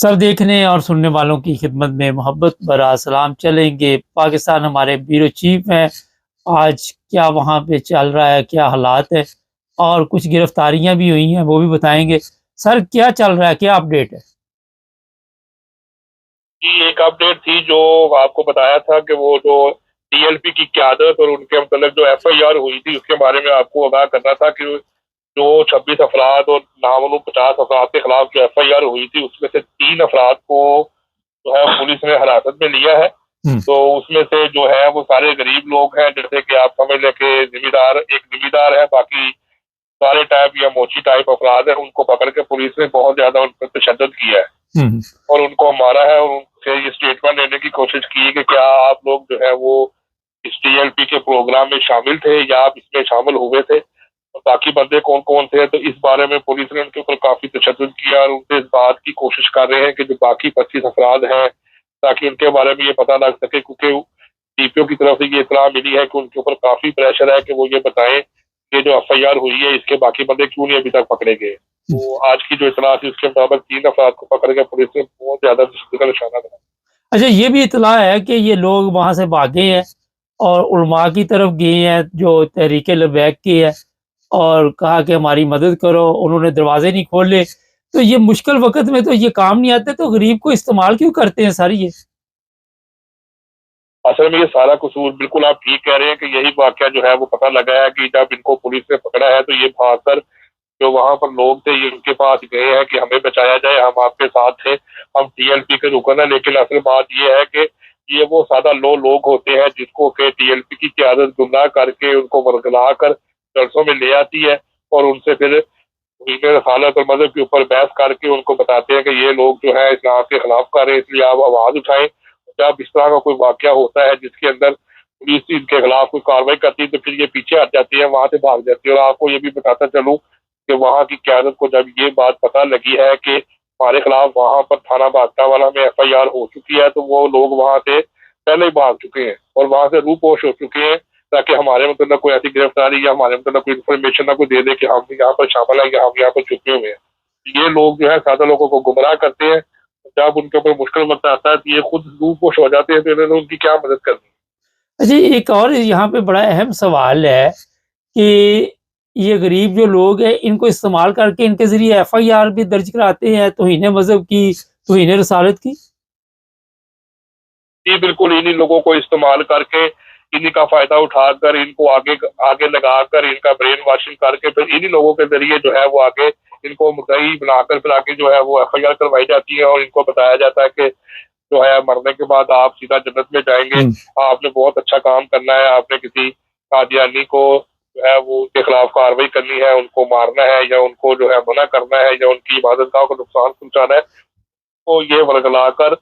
سب دیکھنے اور سننے والوں کی خدمت میں محبت برا سلام چلیں گے۔ پاکستان ہمارے بیورو چیف ہیں، آج کیا وہاں پہ چل رہا ہے، کیا حالات ہے، اور کچھ گرفتاریاں بھی ہوئی ہیں وہ بھی بتائیں گے۔ سر کیا چل رہا ہے، کیا اپڈیٹ ہے؟ کی ایک اپڈیٹ تھی جو آپ کو بتایا تھا کہ وہ جو ٹی ایل پی کی قیادت اور ان کے متعلق جو ایف آئی آر ہوئی تھی اس کے بارے میں آپ کو آگاہ کرنا تھا کہ جو 26 افراد اور نامعلوم 50 افراد کے خلاف جو ایف آئی آر ہوئی تھی اس میں سے 3 افراد کو جو ہے پولیس نے حراست میں لیا ہے۔ تو اس میں سے جو ہے وہ سارے غریب لوگ ہیں، جیسے کہ آپ سمجھ لیں کہ ایک ذمہ دار ہے، باقی سارے ٹائپ یا موچی ٹائپ افراد ہیں، ان کو پکڑ کے پولیس نے بہت زیادہ ان پر تشدد کیا ہے اور ان کو مارا ہے، اور ان سے یہ اسٹیٹمنٹ لینے کی کوشش کی کہ کیا آپ لوگ جو ہے وہ اس ٹی ایل پی کے پروگرام میں شامل تھے یا آپ اس میں شامل ہوئے تھے، اور باقی بندے کون کون تھے۔ تو اس بارے میں پولیس نے ان کے اوپر کافی تشدد کیا اور ان سے اس بات کی کوشش کر رہے ہیں کہ جو باقی 25 افراد ہیں تاکہ ان کے بارے میں یہ پتہ لگ سکے، کیونکہ ڈی پی او کی طرف سے یہ اطلاع ملی ہے کہ ان کے اوپر کافی پریشر ہے کہ وہ یہ بتائیں کہ جو ایف آئی آر ہوئی ہے اس کے باقی بندے کیوں نہیں ابھی تک پکڑے گئے۔ تو آج کی جو اطلاع تھی اس کے مطابق 3 افراد کو پکڑ کے پولیس نے بہت زیادہ تشدد کا نشانہ بنایا۔ اچھا، یہ بھی اطلاع ہے کہ یہ لوگ وہاں سے بھاگے ہیں اور علماء کی طرف گئے ہیں جو تحریک لبیک کی ہے، اور کہا کہ ہماری مدد کرو، انہوں نے دروازے نہیں کھولے۔ تو یہ مشکل وقت میں تو یہ کام نہیں آتے، تو غریب کو استعمال کیوں کرتے ہیں سر یہ؟ اصل میں یہ سارا قصور بالکل آپ ٹھیک کہہ رہے ہیں کہ یہی واقعہ جو ہے وہ پتہ لگا ہے کہ جب ان کو پولیس نے پکڑا ہے تو یہ بھاگ کر جو وہاں پر لوگ تھے یہ ان کے پاس گئے ہیں کہ ہمیں بچایا جائے، ہم آپ کے ساتھ تھے، ہم ٹی ایل پی کے رکن ہیں۔ لیکن اصل بات یہ ہے کہ یہ وہ سادہ لوگ ہوتے ہیں جس کو کہ ٹی ایل پی کی قیادت گمراہ کر کے ان کو ورگلا کر جلسوں میں لے آتی ہے اور ان سے پھر رسالت اور مذہب کے اوپر بحث کر کے ان کو بتاتے ہیں کہ یہ لوگ جو ہے اسلام کے خلاف کر رہے ہیں، اس لیے آپ آواز اٹھائیں۔ جب اس طرح کا کوئی واقعہ ہوتا ہے جس کے اندر پولیس ان کے خلاف کوئی کارروائی کرتی ہے تو پھر یہ پیچھے ہٹ جاتی ہے، وہاں سے بھاگ جاتی ہے۔ اور آپ کو یہ بھی بتاتا چلوں کہ وہاں کی قیادت کو جب یہ بات پتہ لگی ہے کہ ہمارے خلاف وہاں پر تھانہ بھاگتا والا میں ایف آئی آر ہو چکی ہے، تو وہ لوگ وہاں سے پہلے ہی بھاگ چکے ہیں اور وہاں سے روپوش ہو چکے ہیں تاکہ ہمارے مطلب کوئی ایسی گرفتاری یا ہمارے مطلب کوئی انفارمیشن نہ کوئی دے دے کہ ہم یہاں پر شامل ہیں یا ہم یہاں پر چھپے ہوئے ہیں۔ یہ لوگ جو ہے سادہ لوگوں کو گمراہ کرتے ہیں، جب ان کے اوپر مشکل وقت آتا ہے تو یہ خود روپوش ہو جاتے ہیں، تو انہوں نے ان کی کیا مدد کرنی۔ اچھا، ایک اور یہاں پہ بڑا اہم سوال ہے کہ یہ غریب جو لوگ ہیں ان کو استعمال کر کے ان کے ذریعے ایف آئی آر بھی درج کراتے ہیں توہین مذہب کی، توہین رسالت کی۔ جی بالکل، انہی لوگوں کو استعمال کر کے، انہی کا فائدہ اٹھا کر، ان کو آگے لگا کر، ان کا برین واشنگ کر کے پھر انہی لوگوں کے ذریعے جو ہے وہ آگے ان کو مدعی بنا کر پھر آگے جو ہے وہ ایف آئی آر کروائی جاتی ہے اور ان کو بتایا جاتا ہے کہ جو ہے مرنے کے بعد آپ سیدھا جنت میں جائیں گے، آپ نے بہت اچھا کام کرنا ہے، آپ نے کسی قادیانی کو جو ہے وہ ان کے خلاف کارروائی کرنی ہے، ان کو مارنا ہے یا ان کو جو ہے منع کرنا ہے یا ان کی عبادت گاہ کو نقصان پہنچانا ہے، تو یہ ورگلا کر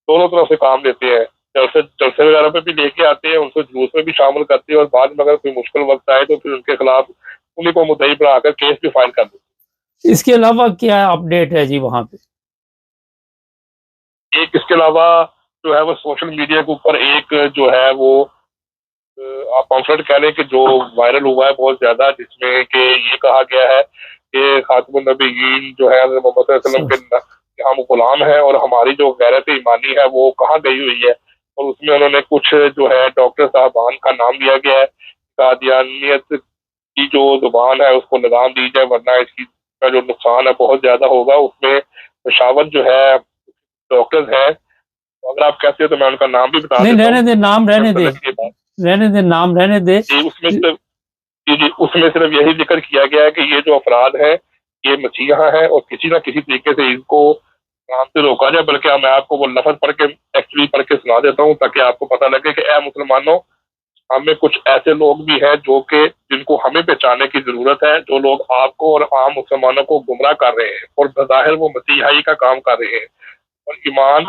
دونوں طرف سے کام لیتے ہیں۔ جلسے وغیرہ پہ بھی لے کے آتے ہیں، ان کو جلوس میں بھی شامل کرتے ہیں، اور بعد میں اگر کوئی مشکل وقت آئے تو پھر ان کے خلاف انہیں کو مدعی بنا کر کیس بھی فائل کر دیتے ہیں۔ اس کے علاوہ کیا اپڈیٹ ہے جی وہاں پہ؟ ایک اس کے علاوہ جو ہے وہ سوشل میڈیا کے اوپر ایک جو ہے وہ آپ پمفلٹ کہہ لیں کہ جو وائرل ہوا ہے بہت زیادہ، جس میں کہ یہ کہا گیا ہے کہ خاتم النبیین جو ہے حضرت محمد صلی اللہ علیہ وسلم کے ہم غلام ہیں اور ہماری جو غیرت ایمانی ہے وہ کہاں گئی ہوئی ہے، اور اس میں انہوں نے کچھ جو ہے ڈاکٹر صاحبان کا نام لیا گیا ہے۔ قادیانیت کی جو زبان ہے اس کو لگام دی جائے ورنہ اس کی کا جو نقصان ہے بہت زیادہ ہوگا۔ اس میں پشاور جو ہے ڈاکٹرز ہیں، اگر آپ کہتے ہیں تو میں ان کا نام بھی بتا نہیں، دیتا رہنے ہوں۔ دے، نام رہنے دے، رہنے دے، نام رہنے دے۔ اس میں صرف یہی ذکر کیا گیا ہے کہ یہ جو افراد ہیں یہ مسیحا ہیں اور کسی نہ کسی طریقے سے ان کو کام سے روکا جائے، بلکہ میں آپ کو وہ لفظ پڑھ کے سنا دیتا ہوں تاکہ آپ کو پتہ لگے کہ اے مسلمانوں، ہمیں کچھ ایسے لوگ بھی ہیں جو کہ جن کو ہمیں پہچاننے کی ضرورت ہے، جو لوگ آپ کو اور عام مسلمانوں کو گمراہ کر رہے ہیں اور بظاہر وہ مسیحائی کا کام کر رہے ہیں اور ایمان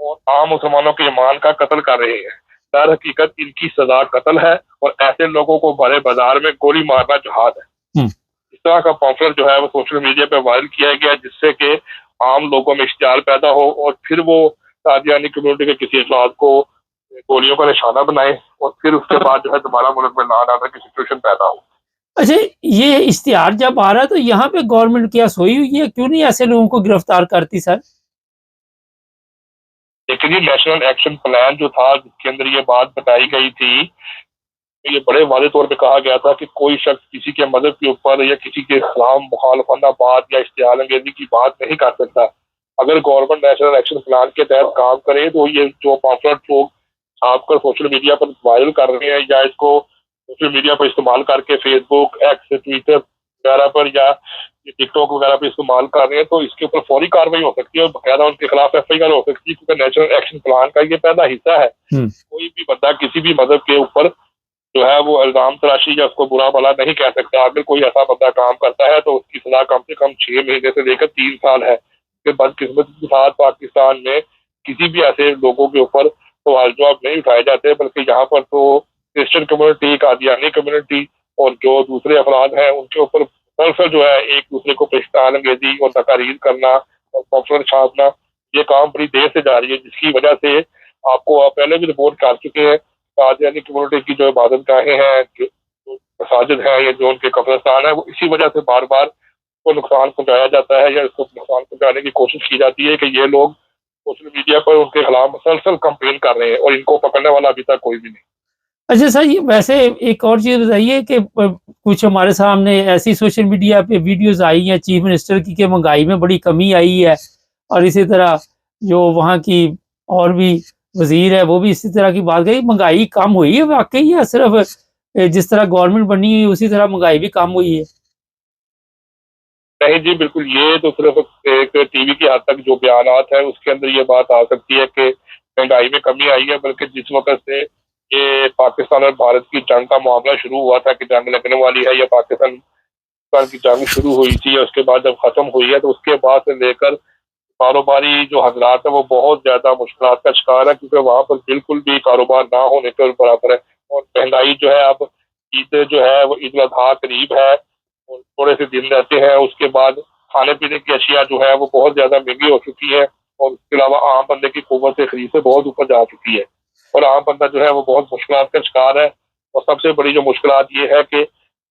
اور عام مسلمانوں کے ایمان کا قتل کر رہے ہیں۔ در حقیقت ان کی سزا قتل ہے اور ایسے لوگوں کو بڑے بازار میں گولی مارنا جہاد ہے۔ اس طرح کا پامفلٹ جو ہے وہ سوشل میڈیا پہ وائرل کیا گیا جس سے کہ عام لوگوں میں اشتعال پیدا ہو اور پھر وہ قادیانی کمیونٹی کے کسی افراد کو گولیوں کا نشانہ بنائے اور پھر اس کے بعد جو ہے دوبارہ ملک میں لا ڈالنے کی سچویشن پیدا ہو۔ اچھا، یہ اشتہار جب آ رہا ہے تو یہاں پہ گورنمنٹ کیا سوئی ہوئی ہے؟ کیوں نہیں ایسے لوگوں کو گرفتار کرتی سر؟ لیکن یہ نیشنل ایکشن پلان جو تھا جس کے اندر یہ بات بتائی گئی تھی، یہ بڑے واضح طور پہ کہا گیا تھا کہ کوئی شخص کسی کے مذہب کے اوپر یا کسی کے خلاف مخالفانہ بات یا اشتعال انگیزی کی بات نہیں کر سکتا۔ اگر گورنمنٹ نیشنل ایکشن پلان کے تحت کام کرے تو یہ جو پامفلٹ لوگ چھاپ کر سوشل میڈیا پر وائرل کر رہے ہیں یا اس کو سوشل میڈیا پر استعمال کر کے فیس بک، ایکس، ٹویٹر وغیرہ پر یا ٹک ٹاک وغیرہ پہ استعمال کر رہے ہیں، تو اس کے اوپر فوری کارروائی ہو سکتی ہے اور باقاعدہ ان کے خلاف ایف آئی آر ہو سکتی ہے، کیونکہ نیشنل ایکشن پلان کا یہ پہلا حصہ ہے۔ کوئی بھی بندہ کسی بھی مذہب کے اوپر جو ہے وہ الزام تراشی یا اس کو برا بھلا نہیں کہہ سکتا۔ اگر کوئی ایسا بندہ کام کرتا ہے تو اس کی سزا کم سے کم 6 مہینے سے لے کر 3 سال ہے۔ کہ بدقسمتی کے ساتھ پاکستان میں کسی بھی ایسے لوگوں کے اوپر سوال جواب نہیں اٹھائے جاتے، بلکہ یہاں پر تو کرسچن کمیونٹی، قادیانی کمیونٹی اور جو دوسرے افراد ہیں ان کے اوپر مسلسل جو ہے ایک دوسرے کو اشتعال انگیزی اور تقاریر کرنا اور پامفلٹ چھاپنا، یہ کام بڑی دیر سے جاری ہے، جس کی وجہ سے آپ کو پہلے بھی رپورٹ کر چکے ہیں قادیانی کمیونٹی کی جو عبادت گاہیں ہیں، جو مساجد ہیں یا جو ان کے قبرستان ہیں، وہ اسی وجہ سے بار بار کو نقصان پہنچایا جاتا ہے یا اس کو نقصان پہنچانے کی کوشش کی جاتی ہے کہ یہ لوگ سوشل میڈیا پر ان کے خلاف مسلسل کمپین کر رہے ہیں اور ان کو پکڑنے والا ابھی تک کوئی بھی نہیں۔ اچھا سر، یہ ویسے ایک اور چیز بتائیے کہ کچھ ہمارے سامنے ایسی سوشل میڈیا پہ ویڈیوز آئی ہیں چیف منسٹر کی کہ مہنگائی میں بڑی کمی آئی ہے، اور اسی طرح جو وہاں کی اور بھی وزیر ہے وہ بھی اسی طرح کی بات کہی، مہنگائی کم ہوئی ہے واقعی یا صرف جس طرح گورنمنٹ بنی ہوئی اسی طرح مہنگائی بھی کم ہوئی ہے؟ نہیں جی بالکل، یہ تو صرف ایک ٹی وی کی حد تک جو بیانات ہیں اس کے اندر یہ بات آ سکتی ہے کہ مہنگائی میں کمی آئی ہے، بلکہ جس وقت سے یہ پاکستان اور بھارت کی جنگ کا معاملہ شروع ہوا تھا کہ جنگ لگنے والی ہے یا پاکستان کی جنگ شروع ہوئی تھی اور اس کے بعد جب ختم ہوئی ہے تو اس کے بعد سے لے کر کاروباری جو حضرات ہیں وہ بہت زیادہ مشکلات کا شکار ہے، کیونکہ وہاں پر بالکل بھی کاروبار نہ ہونے کے برابر ہے۔ اور مہنگائی جو ہے اب عید جو ہے وہ عید الاضحیٰ قریب ہے اور تھوڑے سے دن رہتے ہیں، اس کے بعد کھانے پینے کی اشیاء جو ہے وہ بہت زیادہ مہنگی ہو چکی ہے اور اس کے علاوہ عام بندے کی قوت خرید سے بہت اوپر جا چکی ہے اور عام بندہ جو ہے وہ بہت مشکلات کا شکار ہے۔ اور سب سے بڑی جو مشکلات یہ ہے کہ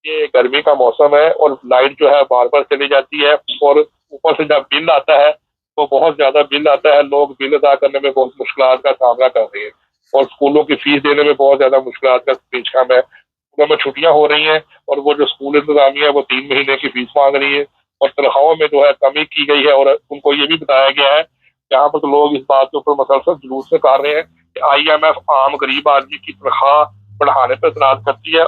یہ گرمی کا موسم ہے اور لائٹ جو ہے بار بار چلی جاتی ہے اور اوپر سے جب بل آتا ہے تو بہت زیادہ بل آتا ہے، لوگ بل ادا کرنے میں بہت مشکلات کا سامنا کر رہے ہیں اور اسکولوں کی فیس دینے میں بہت زیادہ مشکلات کا پیش خم ہے۔ اسکولوں میں چھٹیاں ہو رہی ہیں اور وہ جو اسکول انتظامیہ ہے وہ 3 مہینے کی فیس مانگ رہی ہے اور تنخواہوں میں جو ہے کمی کی گئی ہے، اور ان کو یہ بھی بتایا گیا ہے جہاں پر لوگ اس بات کے اوپر مسلسل جلوس نکال رہے ہیں کہ آئی ایم ایف عام غریب آدمی کی تنخواہ بڑھانے پر اعتراض کرتی ہے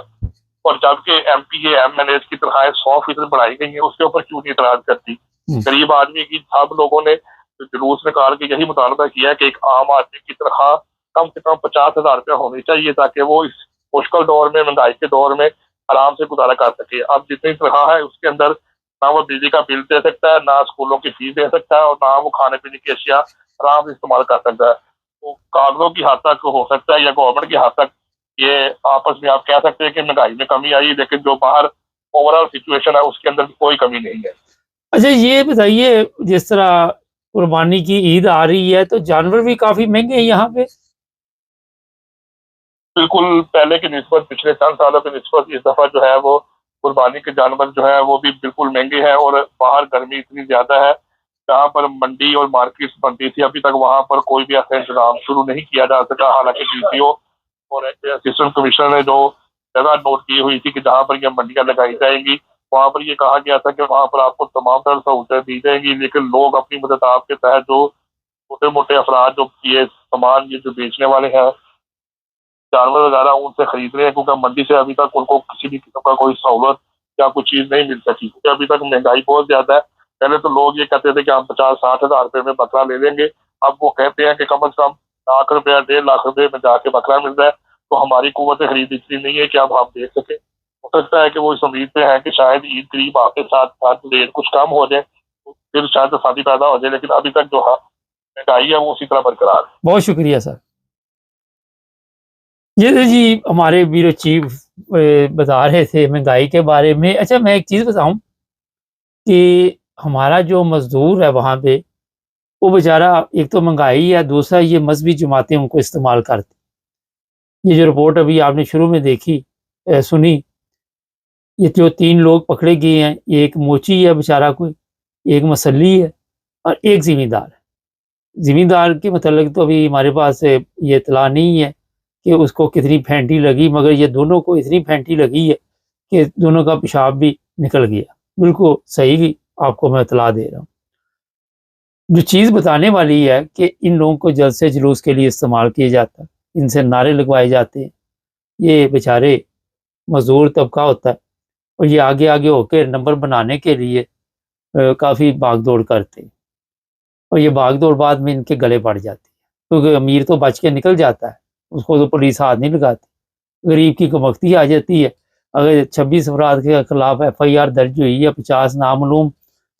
اور جبکہ M P A M L A کی تنخواہیں 100% بڑھائی گئی ہیں، اس کے اوپر کیوں نہیں اعتراض کرتی؟ غریب آدمی کی سب لوگوں نے جلوس نکال کے یہی مطالبہ کیا ہے کہ ایک عام آدمی کی تنخواہ کم سے کم 50,000 روپیہ ہونی چاہیے تاکہ وہ اس مشکل دور میں، مہنگائی کے دور میں آرام سے گزارا کر سکے۔ اب جتنی تنخواہ ہے اس کے اندر نہ وہ بجلی کا بل دے سکتا ہے، نہ اسکولوں کی فیس دے سکتا ہے اور نہ وہ کھانے پینے کی اشیاء آرام سے استعمال کر سکتا ہے۔ تو کاغذوں کی حد تک ہو سکتا ہے یا گورنمنٹ کی حد تک یہ آپس میں آپ کہہ سکتے ہیں کہ مہنگائی میں کمی آئی، لیکن جو باہر اوور آل سچویشن ہے اس کے اندر کوئی کمی نہیں ہے۔ اچھا یہ بتائیے، جس طرح قربانی کی عید آ رہی ہے تو جانور بھی کافی مہنگے ہیں یہاں پہ؟ بالکل پہلے کی نسبت، پچھلے چند سالوں کی نسبت اس دفعہ جو ہے وہ قربانی کے جانور جو ہے وہ بھی بالکل مہنگے ہیں اور باہر گرمی اتنی زیادہ ہے، جہاں پر منڈی اور مارکیٹ بنتی تھی ابھی تک وہاں پر کوئی بھی ایسا انتظام شروع نہیں کیا جا سکا، حالانکہ ڈی سی او اور اسسٹنٹ کمشنر نے جو جگہ نوٹ کی ہوئی تھی کہ جہاں پر یہ منڈیاں لگائی جائیں گی وہاں پر یہ کہا گیا تھا کہ وہاں پر آپ کو تمام تر سہولتیں دی جائیں گی، لیکن لوگ اپنی مدتاب کے تحت جو چھوٹے موٹے افراد جو یہ سامان یہ جو بیچنے والے ہیں جانور وغیرہ ان سے خرید رہے ہیں، کیونکہ منڈی سے ابھی تک ان کو کسی بھی قسم کا کوئی سہولت یا کوئی چیز نہیں مل سکی، کیونکہ ابھی تک مہنگائی بہت زیادہ ہے۔ پہلے تو لوگ یہ کہتے تھے کہ ہم 50-60 ہزار روپے میں بکرا لے لیں گے، اب وہ کہتے ہیں کہ کم از کم لاکھ روپیہ 1.5 لاکھ روپے میں جا کے بکرا مل رہا ہے، تو ہماری قوت خرید اتنی نہیں ہے کہ اب ہم دیکھ سکیں۔ ہو سکتا ہے کہ وہ اس امید پہ ہیں کہ شاید عید قریب آتے ساتھ ساتھ ریٹ کچھ کم ہو جائے، پھر شاید آسانی پیدا ہو جائے، لیکن ابھی تک جو مہنگائی ہے وہ اسی طرح برقرار ہے۔ بہت شکریہ سر۔ یہ جی ہمارے بیورو چیف بتا رہے تھے مہنگائی کے بارے میں۔ اچھا میں ایک چیز بتاؤں کہ ہمارا جو مزدور ہے وہاں پہ وہ بیچارہ ایک تو مہنگائی ہے، دوسرا یہ مذہبی جماعتیں ان کو استعمال کرتی۔ یہ جو رپورٹ ابھی آپ نے شروع میں دیکھی سنی، یہ جو 3 لوگ پکڑے گئے ہیں، ایک موچی ہے بیچارہ کوئی، ایک مسلی ہے اور ایک زمیندار ہے۔ زمیندار کے متعلق تو ابھی ہمارے پاس یہ اطلاع نہیں ہے کہ اس کو کتنی پھینٹی لگی، مگر یہ دونوں کو اتنی پھینٹی لگی ہے کہ دونوں کا پیشاب بھی نکل گیا۔ بالکل صحیح آپ کو میں اطلاع دے رہا ہوں۔ جو چیز بتانے والی ہے کہ ان لوگوں کو جلسے جلوس کے لیے استعمال کیا جاتا ہے، ان سے نعرے لگوائے جاتے ہیں، یہ بیچارے مزدور طبقہ ہوتا ہے اور یہ آگے آگے ہو کے نمبر بنانے کے لیے کافی بھاگ دوڑ کرتے ہیں، اور یہ بھاگ دوڑ بعد میں ان کے گلے پڑ جاتی ہے، کیونکہ امیر تو بچ کے نکل جاتا ہے، اس کو تو پولیس ہاتھ نہیں لگاتی۔ غریب کی کمکتی آ جاتی ہے۔ اگر 26 افراد کے خلاف FIR درج ہوئی ہے، 50 نامعلوم،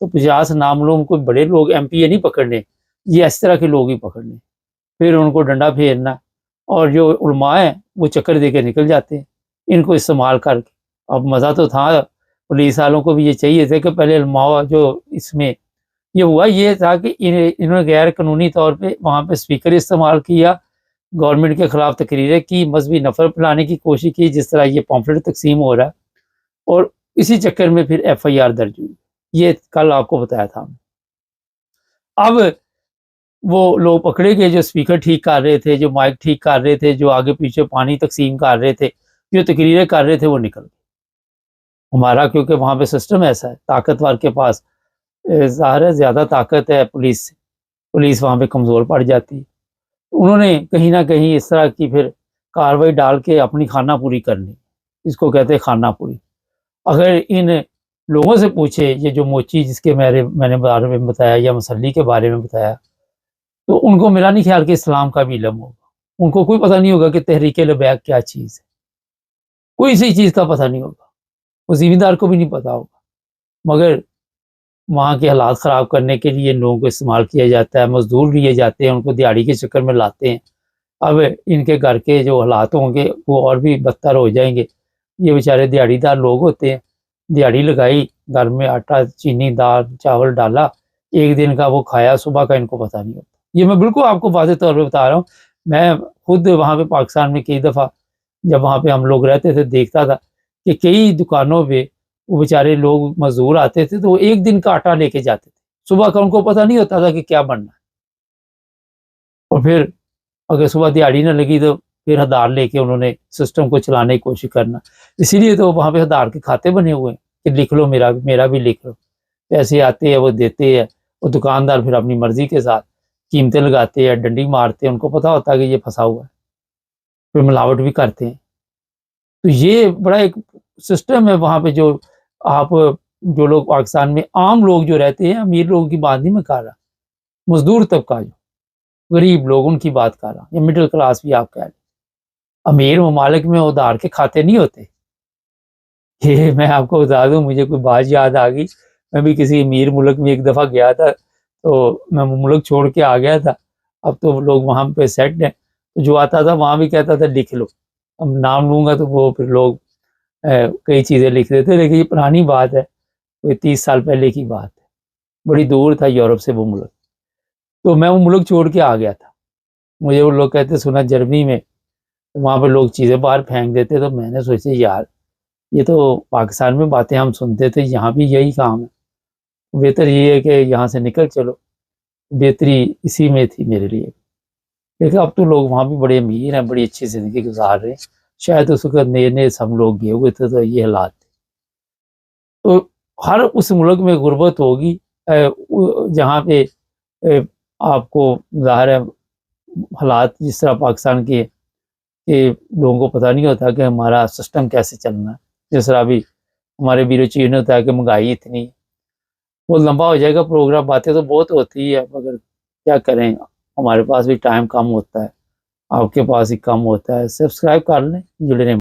تو 50 نامعلوم کوئی بڑے لوگ MP نہیں پکڑنے، یہ اس طرح کے لوگ ہی پکڑنے، پھر ان کو ڈنڈا پھیرنا، اور جو علماء ہیں وہ چکر دے کے نکل جاتے ہیں ان کو استعمال کر کے۔ اب مزہ تو تھا، پولیس والوں کو بھی یہ چاہیے تھا کہ پہلے علماء جو اس میں یہ ہوا یہ تھا کہ انہوں نے غیر قانونی طور پہ وہاں پہ اسپیکر استعمال کیا، گورنمنٹ کے خلاف تقریریں کی، مذہبی نفرت پھیلانے کی کوشش کی، جس طرح یہ پمفلٹ تقسیم ہو رہا ہے، اور اسی چکر میں پھر FIR درج ہوئی۔ یہ کل آپ کو بتایا تھا۔ اب وہ لوگ پکڑے گئے جو اسپیکر ٹھیک کر رہے تھے، جو مائک ٹھیک کر رہے تھے، جو آگے پیچھے پانی تقسیم کر رہے تھے، جو تقریریں کر رہے تھے، وہ نکل گئے۔ ہمارا کیونکہ وہاں پہ سسٹم ایسا ہے، طاقتور کے پاس ظاہر ہے زیادہ طاقت ہے پولیس سے، پولیس وہاں پہ کمزور پڑ جاتی ہے۔ انہوں نے کہیں نہ کہیں اس طرح کی پھر کاروائی ڈال کے اپنی خانہ پوری کرنی، اس کو کہتے ہیں خانہ پوری۔ اگر ان لوگوں سے پوچھے، یہ جو موچی جس کے میں نے بارے میں بتایا، یا مسلی کے بارے میں بتایا، تو ان کو میرا نہیں خیال کہ اسلام کا بھی علم ہوگا، ان کو کوئی پتہ نہیں ہوگا کہ تحریک لبیک کیا چیز ہے، کوئی سی چیز کا پتہ نہیں ہوگا، وہ زمیندار کو بھی نہیں پتہ ہوگا، مگر وہاں کے حالات خراب کرنے کے لیے ان لوگوں کو استعمال کیا جاتا ہے، مزدور لیے جاتے ہیں، ان کو دیہڑی کے چکر میں لاتے ہیں۔ اب ان کے گھر کے جو حالات ہوں گے وہ اور بھی بدتر ہو جائیں گے۔ یہ بیچارے دیہڑی دار لوگ ہوتے ہیں، دیہڑی لگائی، گھر میں آٹا چینی دال چاول ڈالا، ایک دن کا وہ کھایا، صبح کا ان کو پتہ نہیں ہوتا۔ یہ میں بالکل آپ کو واضح طور پہ بتا رہا ہوں، میں خود وہاں پہ پاکستان میں کئی دفعہ جب وہاں پہ ہم لوگ رہتے تھے دیکھتا تھا کہ کئی دکانوں پہ وہ بیچارے لوگ مزدور آتے تھے تو وہ ایک دن کا آٹا لے کے جاتے تھے، صبح کا ان کو پتہ نہیں ہوتا تھا کہ کیا بننا ہے، اور پھر اگر صبح دیہڑی نہ لگی تو پھر ہدار لے کے انہوں نے سسٹم کو چلانے کی کوشش کرنا۔ اسی لیے تو وہاں پہ ہدار کے کھاتے بنے ہوئے ہیں کہ لکھ لو، میرا بھی لکھ لو، پیسے آتے ہیں وہ دیتے ہیں، اور دکاندار پھر اپنی مرضی کے ساتھ قیمتیں لگاتے ہیں، ڈنڈی مارتے ہیں، ان کو پتہ ہوتا ہے کہ یہ پھنسا ہوا ہے، پھر ملاوٹ بھی کرتے ہیں۔ تو یہ بڑا ایک سسٹم ہے وہاں پہ، جو آپ جو لوگ پاکستان میں عام لوگ جو رہتے ہیں، امیر لوگوں کی بات نہیں میں کر رہا، مزدور طبقہ جو غریب لوگ ان کی بات کر رہا، یا مڈل کلاس بھی آپ کہہ لیں۔ امیر ممالک میں ادھار کے کھاتے نہیں ہوتے۔ یہ میں آپ کو بتا دوں، مجھے کوئی بات یاد آ گئی، میں بھی کسی امیر ملک میں ایک دفعہ گیا تھا، تو میں ملک چھوڑ کے آ گیا تھا، اب تو لوگ وہاں پہ سیٹ ہیں، تو جو آتا تھا وہاں بھی کہتا تھا لکھ لو، اب نام لوں گا تو وہ پھر لوگ کئی چیزیں لکھ دیتے، لیکن یہ پرانی بات ہے، کوئی 30 سال پہلے کی بات ہے، بڑی دور تھا یورپ سے وہ ملک، تو میں وہ ملک چھوڑ کے آ گیا تھا۔ مجھے وہ لوگ کہتے سنا جرمنی میں وہاں پہ لوگ چیزیں باہر پھینک دیتے، تو میں نے سوچا یار یہ تو پاکستان میں باتیں ہم سنتے تھے، یہاں بھی یہی کام ہے، بہتر یہ ہے کہ یہاں سے نکل چلو، بہتری اسی میں تھی میرے لیے۔ لیکن اب تو لوگ وہاں بھی بڑے امیر ہیں، بڑی اچھی زندگی گزار رہے ہیں، شاید اس وقت نئے نئے ہم لوگ گئے ہوئے تھے تو یہ حالات تھے۔ تو ہر اس ملک میں غربت ہوگی جہاں پہ آپ کو ظاہر ہے حالات جس طرح پاکستان کے کہ لوگوں کو پتہ نہیں ہوتا کہ ہمارا سسٹم کیسے چلنا ہے، جس طرح ابھی ہمارے بیرو چیف نے ہوتا ہے کہ مہنگائی اتنی، وہ لمبا ہو جائے گا پروگرام، باتیں تو بہت ہوتی ہے مگر کیا کریں، ہمارے پاس بھی ٹائم کم ہوتا ہے، آپ کے پاس ہی کم ہوتا ہے۔ سبسکرائب کر لیں، جڑے رہیں۔